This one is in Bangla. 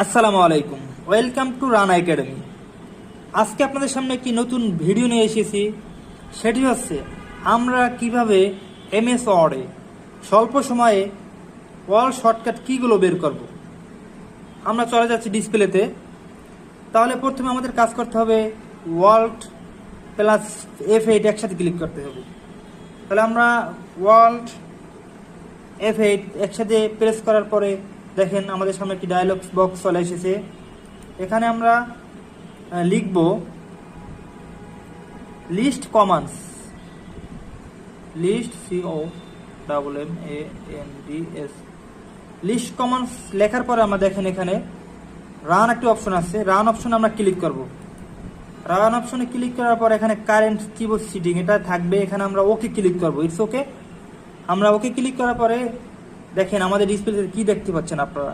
আসসালামু আলাইকুম, ওয়েলকাম টু রান একাডেমি। আজকে আপনাদের সামনে একটি নতুন ভিডিও নিয়ে এসেছি। সেটি হচ্ছে আমরা কিভাবে এমএস ওয়ার্ডে স্বল্প সময়ে ওয়াল শর্টকাট কিগুলো বের করব। আমরা চলে যাচ্ছি ডিসপ্লেতে। তাহলে প্রথমে আমাদের কাজ করতে হবে ওয়াল্ট প্লাস F8 একসাথে ক্লিক করতে হবে। তাহলে আমরা ওয়াল্ট F8 একসাথে প্রেস করার পরে দেখেন আমাদের সামনে একটি ডায়লগ বক্স চলে এসেছে। এখানে আমরা লিখব list commands, list COMMANDS, list commands লেখার পরে আমরা দেখেন এখানে রান একটি অপশন আছে। রান অপশনে আমরা ক্লিক করব। রান অপশনে ক্লিক করার পর এখানে কারেন্ট কিবোর্ড সেটিং এটা থাকবে। এখানে আমরা ওকে ক্লিক করব। It's okay. আমরা ওকে ক্লিক করার পরে দেখেন আমাদের ডিসপ্লেতে কি দেখতে পাচ্ছেন আপনারা।